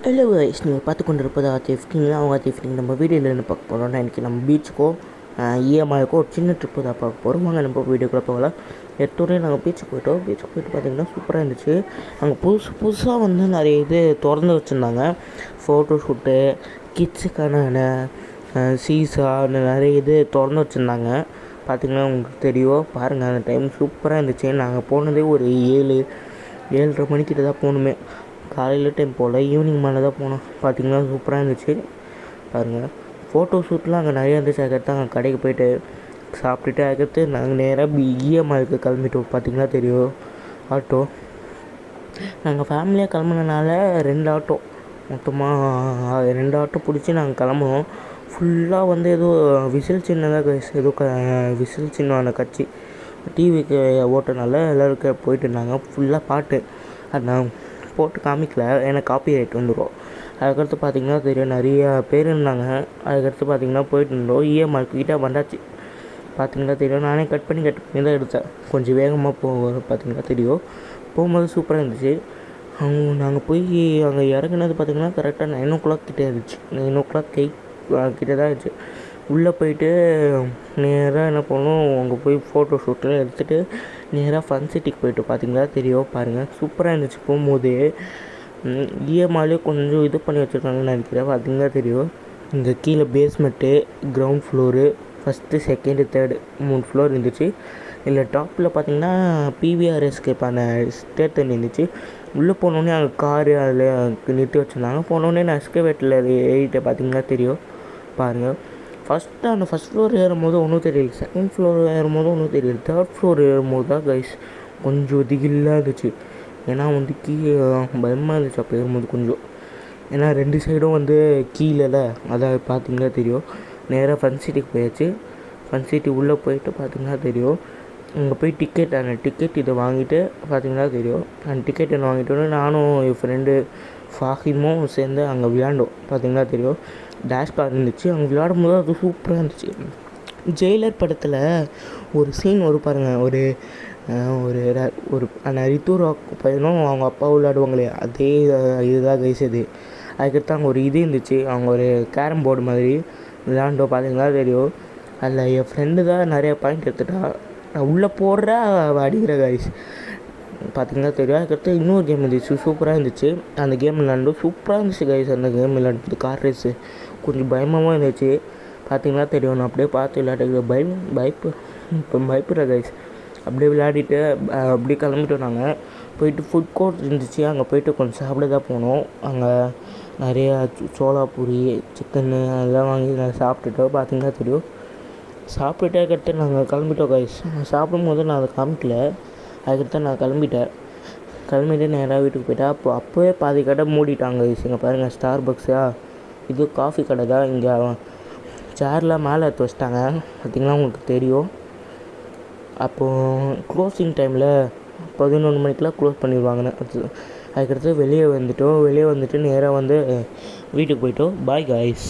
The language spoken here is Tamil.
ஹலோ கைஸ், நீங்கள் பார்த்து கொண்டு இருப்பது ஆத்திஃப்டிங். அவங்க ஆத்திஃப்டிங் நம்ம வீடியோவில் என்ன பார்க்க போகிறோம்னா, இன்றைக்கி நம்ம பீச்சுக்கோ இஎம்ஐக்கோ ஒரு சின்ன ட்ரிப்பு தான் பார்க்க போகிறோம். வாங்க நம்ம வீடியோக்குள்ளே போகலாம். எடுத்தோடனே நாங்கள் பீச்சுக்கு போயிட்டோம். பீச்சுக்கு போயிட்டு பார்த்திங்கன்னா சூப்பராக இருந்துச்சு. அங்கே புதுசாக வந்து நிறைய இது திறந்து வச்சுருந்தாங்க. ஃபோட்டோ ஷூட்டு, கிட்ஸுக்கான சீசா நிறைய இது திறந்து வச்சுருந்தாங்க. பார்த்திங்கன்னா உங்களுக்கு தெரியும், பாருங்கள். அந்த டைம் சூப்பராக இருந்துச்சு. நாங்கள் போனதே ஒரு 7-7:30 மணிக்கிட்ட தான் போகணுமே. காலையில் டைம் போல் ஈவினிங் மேலே தான் போனோம். பார்த்திங்கன்னா சூப்பராக இருந்துச்சு. பாருங்கள், ஃபோட்டோ ஷூட்லாம் அங்கே நிறையா இருந்துச்சு. அதுக்கடுத்து அங்கே கடைக்கு போய்ட்டு சாப்பிட்டுட்டு அதுக்கடுத்து நாங்கள் நேராக இஎம்ஐக்கு கிளம்பிட்டோம். பார்த்திங்கன்னா தெரியும், ஆட்டோ. நாங்கள் ஃபேமிலியாக கிளம்புனனால 2 ஆட்டோ, மொத்தமாக 2 ஆட்டோ பிடிச்சி நாங்கள் கிளம்புனோம். ஃபுல்லாக வந்து ஏதோ விசில் சின்னதாக ஏதோ விசில் சின்ன கட்சி டிவிக்கு ஓட்டுனால எல்லோருக்கும் போயிட்டு இருந்தாங்க. ஃபுல்லாக பாட்டு. அது நான் போட்டு காமிக்கல, ஏன்னா காப்பி ரைட் வந்துடும். அதுக்கடுத்து பார்த்திங்கன்னா தெரியும், நிறையா பேர் இருந்தாங்க. அதுக்கடுத்து பார்த்திங்கன்னா போயிட்டு இருந்தோம். இஎம்ஐக்கு கிட்டே வந்தாச்சு. பார்த்திங்கன்னா தெரியும், நானே கட் பண்ணி தான் எடுத்தேன். கொஞ்சம் வேகமாக போகும். பார்த்திங்கன்னா தெரியும், போகும்போது சூப்பராக இருந்துச்சு. நாங்கள் போய் அங்கே இறங்குனது பார்த்திங்கன்னா கரெக்டாக 9 o'clock கிட்டே இருந்துச்சு. 9 o'clock கிட்டே தான் இருந்துச்சு. உள்ளே போயிட்டு நேராக என்ன பண்ணோம், அங்கே போய் ஃபோட்டோ ஷூட்லாம் எடுத்துகிட்டு நேராக ஃபன் சிட்டிக்கு போய்ட்டு பார்த்திங்கன்னா தெரியும். பாருங்கள், சூப்பராக இருந்துச்சு. போகும்போது இஎம்ஐலே கொஞ்சம் இது பண்ணி வச்சுருக்காங்கன்னு நினைக்கிறேன். பார்த்திங்கன்னா தெரியும், இங்கே கீழே basement, ground floor, first, second, third 3 floor இருந்துச்சு. இல்லை டாப்பில் பார்த்திங்கன்னா பிவிஆர்எஸ்கேப்பான ஸ்டேட் தண்ணி இருந்துச்சு. உள்ளே போனோடனே அங்கே காரு அதில் நிறுத்தி வச்சுருந்தாங்க. போனோடனே நான் எஸ்கவேட்டில் ஏறிட்டு பார்த்திங்கன்னா தெரியும். பாருங்கள், ஃபஸ்ட் ஃப்ளோர் ஏறும்போது ஒன்றும் தெரியல, செகண்ட் ஃப்ளோர் ஏறும்போது ஒன்றும் தெரியல, தேர்ட் ஃப்ளோர் ஏறும்போது தான் கைஸ் கொஞ்சம் திகிலாக இருந்துச்சு. ஏன்னா வந்து பயமாக இருந்துச்சு அப்போ ஏறும்போது கொஞ்சம். ஏன்னா 2 சைடும் வந்து கீழே, அதை பார்த்திங்கன்னா தெரியும். நேராக ஃபன் சிட்டிக்கு போயாச்சு. ஃபன் சிட்டி உள்ளே போயிட்டு பார்த்திங்கன்னா தெரியும், அங்கே போய் டிக்கெட் இதை வாங்கிட்டு பார்த்திங்கன்னா தெரியும். அந்த டிக்கெட் என்ன வாங்கிட்டோன்னு நானும் என் ஃப்ரெண்டு ஃபாஹிமும் சேர்ந்து அங்கே விளையாண்டோம். பார்த்திங்கன்னா தெரியும், டேஷ் கார் இருந்துச்சு. அங்கே விளையாடும் போது அது சூப்பராக இருந்துச்சு. ஜெயிலர் படத்தில் ஒரு சீன் வரும் பாருங்கள், ஒரு அந்த ரித்து ராக் பையனும் அவங்க அப்பா விளையாடுவாங்களே, அதே இதுதான் கைசது. அதுக்கடுத்து அங்கே ஒரு இது இருந்துச்சு, அவங்க ஒரு கேரம் போர்டு மாதிரி விளையாண்டோம். பார்த்திங்கன்னா தெரியும், அதில் என் ஃப்ரெண்டு தான் நிறைய பாயிண்ட் எடுத்துட்டா. நான் உள்ளே போடுற அடிக்கிற கைஸ். பார்த்திங்கன்னா தெரியும். அதுக்கடுத்து இன்னொரு கேம் இருந்துச்சு, சூப்பராக இருந்துச்சு. அந்த கேம் விளையாண்டோம், சூப்பராக இருந்துச்சு கைஸ். அந்த கேம் விளையாடுறது கார் ரேஸு கொஞ்சம் பயமாகவும் இருந்துச்சு. பார்த்திங்கன்னா தெரியும், நான் அப்படியே பார்த்து விளையாட்டு பயப்படுற கைஸ். அப்படியே விளையாடிட்டு அப்படியே கிளம்பிட்டோம். நாங்கள் போயிட்டு ஃபுட் கோர்ட் இருந்துச்சு, அங்கே போயிட்டு கொஞ்சம் சாப்பிட தான் போனோம். அங்கே நிறையா சோளாபூரி, சிக்கனு அதெல்லாம் வாங்கி நாங்கள் சாப்பிட்டுட்டோம். பார்த்திங்கன்னா தெரியும், சாப்பிட்டுட்டே அதுக்கடுத்து நாங்கள் கிளம்பிட்டோம் கைஸ். சாப்பிடும்போது நான் அதை காமிக்கல. அதுக்கடுத்து நான் கிளம்பிட்டு நேராக வீட்டுக்கு போயிட்டேன். அப்போவே பாதி கடை மூடிட்டாங்க கைஸ். இங்கே பாருங்கள், ஸ்டார் பக்ஸா, இது காஃபி கடை தான். இங்கே சேர்லாம் மேலே எடுத்து வச்சிட்டாங்க. பார்த்திங்கன்னா உங்களுக்கு தெரியும். அப்போது க்ளோசிங் டைமில் 11 மணிக்கெலாம் க்ளோஸ் பண்ணிடுவாங்கன்னு. அதுக்கடுத்து வெளியே வந்துட்டு நேராக வந்து வீட்டுக்கு போயிட்டோம். Bye guys.